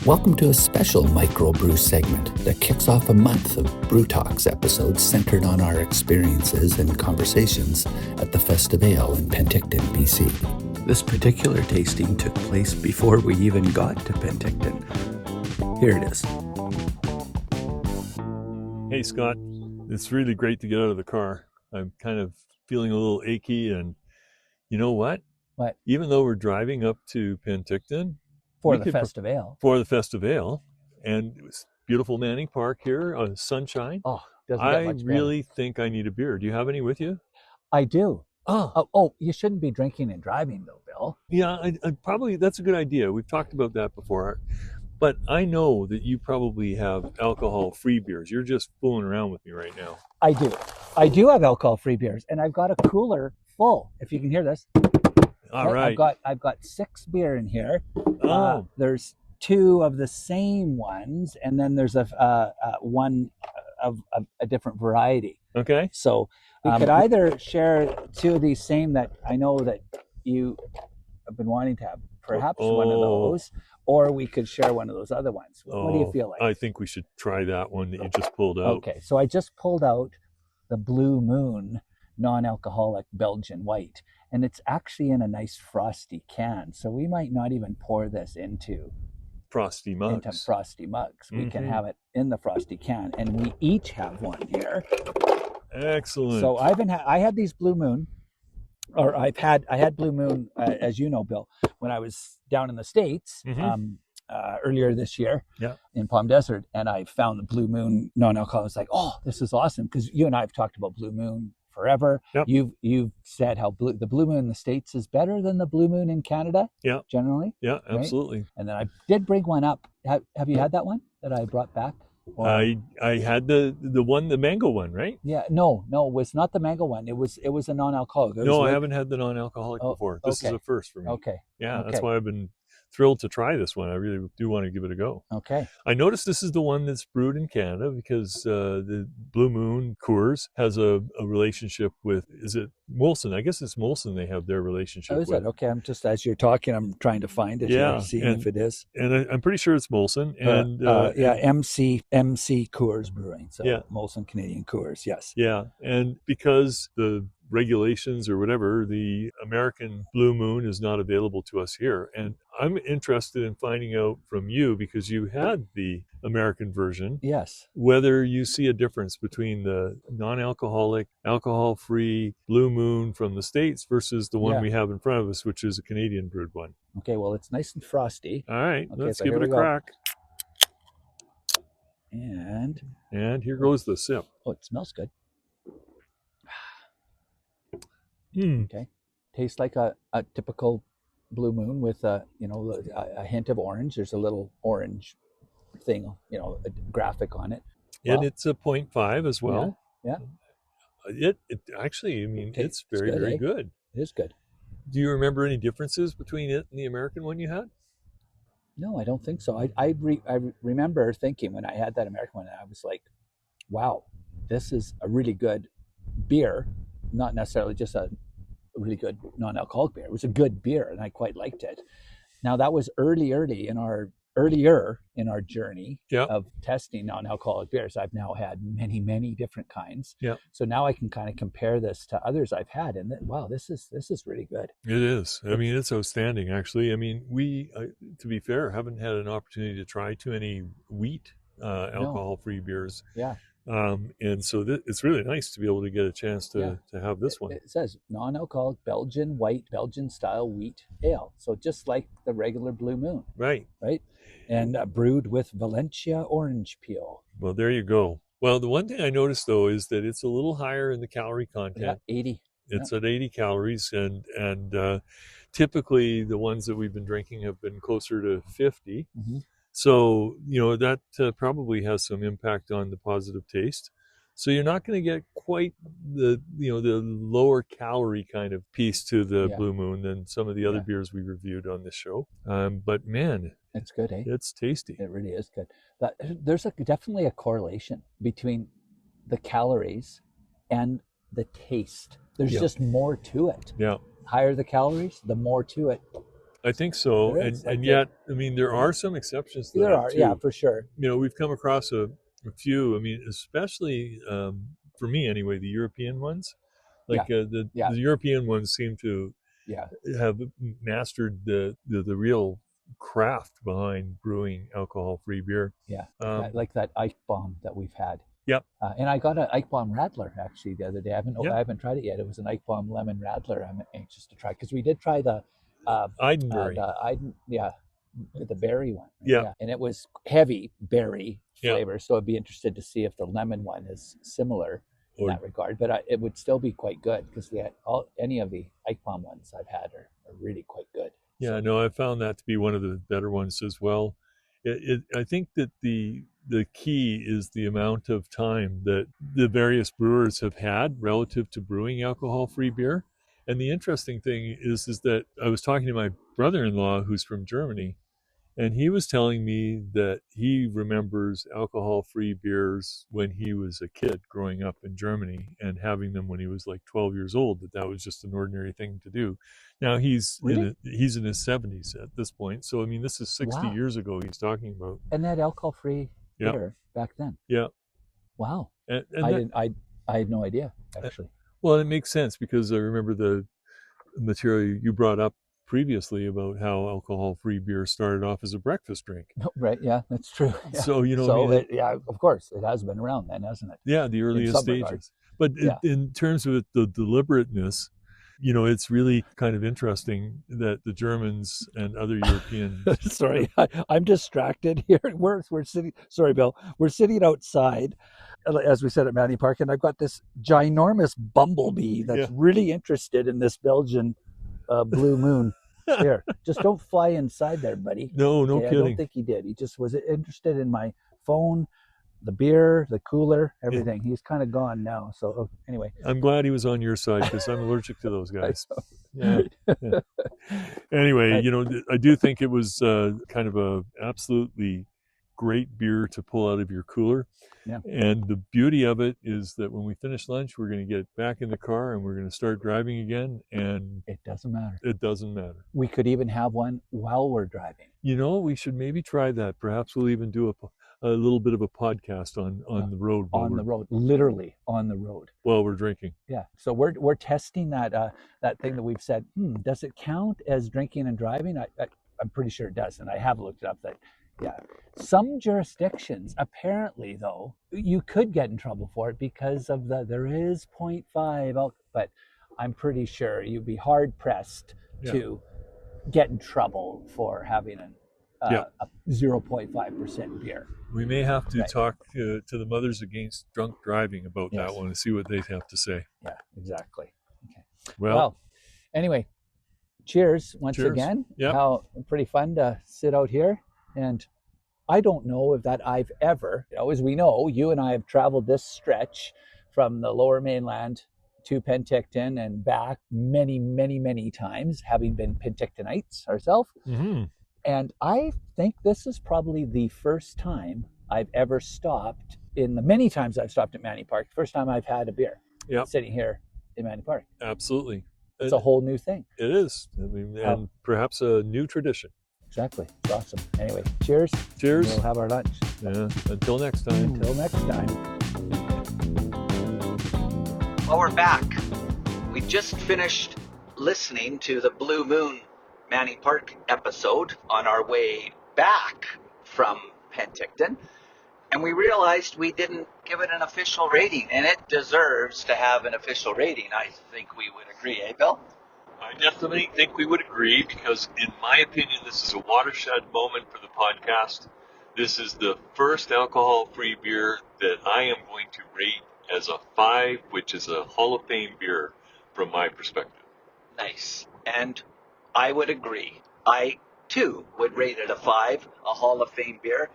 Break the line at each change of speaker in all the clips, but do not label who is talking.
Welcome to a special MicroBrew segment that kicks off a month of Brew Talks episodes centered on our experiences and conversations at the Festive Ale in Penticton, BC. This particular tasting took place before we even got to Penticton. Here it is.
Hey, Scott. It's really great to get out of the car. I'm kind of feeling a little achy, and you know what?
What?
Even though we're driving up to Penticton,
For the Festive Ale.
For the Festive Ale, and it was beautiful Manning Park here on sunshine.
Oh, doesn't get
I
much better.
really think I need a beer. Do you have any with you?
I do.
Oh,
Oh, you shouldn't be drinking and driving though, Bill.
yeah, I probably, that's a good idea. We've talked about that before. But I know that you probably have alcohol-free beers. You're just fooling around with me right now.
I do. I do have alcohol-free beers, and I've got a cooler full. If you can hear this.
All right.
I've got 6 beer in here.
Oh.
There's 2 of the same ones, and then there's one of a different variety.
Okay.
So we could either share 2 of these same that I know that you have been wanting to have, perhaps one of those, or we could share one of those other ones. What do you feel like?
I think we should try that one that you just pulled out.
Okay, so I just pulled out the Blue Moon non-alcoholic Belgian White, and it's actually in a nice frosty can. So we might not even pour this into
frosty mugs.
We can have it in the frosty can, and we each have one here.
Excellent.
So I had these Blue Moon, or I had Blue Moon, as you know, Bill, when I was down in the States earlier this year in Palm Desert, and I found the Blue Moon non-alcoholic. I was like, oh, this is awesome, because you and I have talked about Blue Moon forever.
Yep.
You've said how the Blue Moon in the States is better than the Blue Moon in Canada.
Yeah.
Generally.
Yeah,
right?
absolutely.
And then I did bring one up. Have you had that one that I brought back? Or...
I had the mango one, right?
Yeah. No, it was not the mango one. It was a non-alcoholic.
I haven't had the non-alcoholic before. This is a first for me.
Okay.
Yeah,
okay.
That's why I've been thrilled to try this one. I really do want to give it a go.
Okay.
I noticed this is the one that's brewed in Canada because the Blue Moon Coors has a relationship with, is it Molson? I guess it's Molson they have their relationship with.
Oh, is it? Okay, I'm just, as you're talking, I'm trying to find it here, seeing if it is.
And I'm pretty sure it's Molson. And
MC Coors Brewing. So Molson Canadian Coors, yes.
Yeah, and because the regulations or whatever, the American Blue Moon is not available to us here. And I'm interested in finding out from you, because you had the American version.
Yes.
Whether you see a difference between the non-alcoholic, alcohol-free Blue Moon from the States versus the one we have in front of us, which is a Canadian brewed one.
Okay, well, it's nice and frosty.
All right, let's give it a crack.
And
here goes the sip.
Oh, it smells good. Okay, tastes like a typical Blue Moon with a hint of orange. There's a little orange thing, a graphic on it.
And it's a 0.5 as well.
Yeah.
It actually, it's very, very good.
It is good.
Do you remember any differences between it and the American one you had?
No, I don't think so. I remember thinking when I had that American one, I was like, wow, this is a really good beer, not necessarily just a really good non-alcoholic beer. It was a good beer, and I quite liked it. Now, that was earlier in our journey of testing non-alcoholic beers. I've now had many, many different kinds.
Yeah.
So now I can kind of compare this to others I've had, and wow, this is really good.
It is. It's outstanding, actually. We, to be fair, haven't had an opportunity to try too many wheat alcohol-free beers.
Yeah.
And so it's really nice to be able to get a chance to have this one.
It says non-alcoholic Belgian white, Belgian style wheat ale. So just like the regular Blue Moon.
Right.
And brewed with Valencia orange peel.
Well, there you go. Well, the one thing I noticed, though, is that it's a little higher in the calorie content.
Yeah, 80.
It's at 80 calories, and typically the ones that we've been drinking have been closer to 50.
Mm-hmm.
So, that probably has some impact on the positive taste. So you're not going to get quite the lower calorie kind of piece to the Blue Moon than some of the other beers we reviewed on this show. But man,
it's good, eh?
It's tasty.
It really is good. There's definitely a correlation between the calories and the taste. There's just more to it.
Yeah.
Higher the calories, the more to it.
I think so.
There is,
And yet, I mean, there are some exceptions to
There
that
are,
too.
yeah, for sure.
You know, we've come across a few. I mean, especially for me anyway, the European ones. Like the European ones seem to have mastered the real craft behind brewing alcohol-free beer.
Yeah, like that Ike Bomb that we've had.
Yep.
And I got an Ike Bomb Radler actually the other day. I haven't tried it yet. It was an Ike Bomb Lemon Radler. I'm anxious to try because we did try the
Eidenberry.
The berry one. Right?
Yeah.
And it was heavy berry flavor. So I'd be interested to see if the lemon one is similar in that regard. But it would still be quite good because any of the Ike Bomb ones I've had are really quite good.
Yeah, no, I found that to be one of the better ones as well. I think that the key is the amount of time that the various brewers have had relative to brewing alcohol-free beer. And the interesting thing is that I was talking to my brother-in-law who's from Germany, and he was telling me that he remembers alcohol-free beers when he was a kid growing up in Germany and having them when he was like 12 years old, that was just an ordinary thing to do. Now he's in his 70s at this point. So, I mean, this is 60 years ago he's talking about.
And that alcohol-free beer back then.
Yeah.
Wow.
And
I had no idea, actually.
Well, it makes sense because I remember the material you brought up previously about how alcohol-free beer started off as a breakfast drink.
Right, yeah, that's true. Yeah.
So, you know,
of course, it has been around then, hasn't it?
Yeah, the earliest stages. But in terms of the deliberateness, you know, it's really kind of interesting that the Germans and other European...
Sorry, I'm distracted here. We're sitting... Sorry, Bill. We're sitting outside, as we said, at Manny Park, and I've got this ginormous bumblebee that's really interested in this Belgian Blue Moon. Here, just don't fly inside there, buddy.
No kidding.
I don't think he did. He just was interested in my phone, the beer, the cooler, everything. He's kind of gone now. So anyway,
I'm glad he was on your side because I'm allergic to those guys. Anyway, you know, I do think it was kind of a absolutely great beer to pull out of your cooler.
Yeah.
And the beauty of it is that when we finish lunch, we're going to get back in the car and we're going to start driving again. And
it doesn't matter.
It doesn't matter.
We could even have one while we're driving.
You know, we should maybe try that. Perhaps we'll even do a little bit of a podcast on the road.
On the road, literally on the road.
While we're drinking.
Yeah. So we're testing that thing that we've said, does it count as drinking and driving? I'm pretty sure it does. And I have looked it up that, some jurisdictions, apparently, though, you could get in trouble for it because of there is 0.5, but I'm pretty sure you'd be hard pressed to get in trouble for having a 0.5% beer.
We may have to talk to the Mothers Against Drunk Driving about that one and see what they have to say.
Yeah, exactly. Okay.
Well,
anyway, cheers once again.
Yep.
How pretty fun to sit out here. And I don't know if that I've ever, as we know, you and I have traveled this stretch from the Lower Mainland to Penticton and back many, many, many times, having been Pentictonites ourselves.
Mm-hmm.
And I think this is probably the first time I've ever stopped, in the many times I've stopped at Manny Park, first time I've had a beer sitting here in Manny Park.
Absolutely.
It's a whole new thing.
It is. I mean, and perhaps a new tradition.
Exactly. It's awesome. Anyway, cheers.
Cheers.
We'll have our lunch.
Yeah. Until next time.
Until next time.
Well, we're back. We just finished listening to the Blue Moon Manny Park episode on our way back from Penticton, and we realized we didn't give it an official rating, and it deserves to have an official rating. I think we would agree, eh, Bill?
I definitely think we would agree because, in my opinion, this is a watershed moment for the podcast. This is the first alcohol-free beer that I am going to rate as a 5, which is a Hall of Fame beer from my perspective.
Nice. And I would agree. I, too, would rate it a 5, a Hall of Fame beer.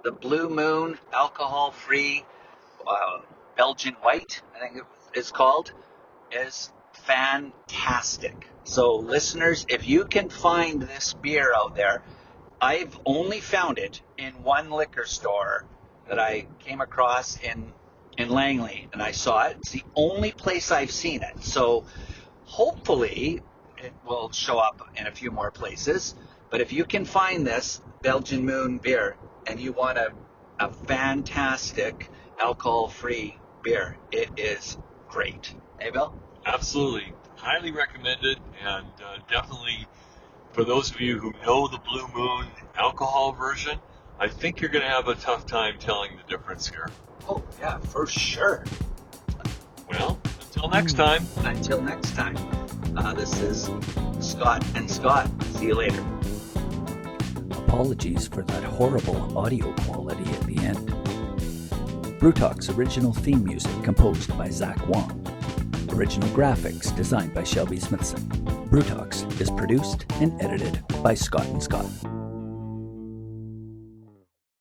The Blue Moon alcohol-free Belgian White, I think it is called, is fantastic. So listeners, if you can find this beer out there, I've only found it in one liquor store that I came across in Langley, and I saw it. It's the only place I've seen it. So hopefully, it will show up in a few more places. But if you can find this Belgian Moon beer and you want a fantastic alcohol-free beer, it is great. Hey, Bill?
Absolutely. Highly recommended, and definitely for those of you who know the Blue Moon alcohol version, I think you're going to have a tough time telling the difference here.
Oh, yeah, for sure.
Well, until next time.
Until next time, this is Scott and Scott. See you later.
Apologies for that horrible audio quality at the end. BrewTalk's original theme music composed by Zach Wong. Original graphics designed by Shelby Smithson. BrewTalks is produced and edited by Scott and Scott.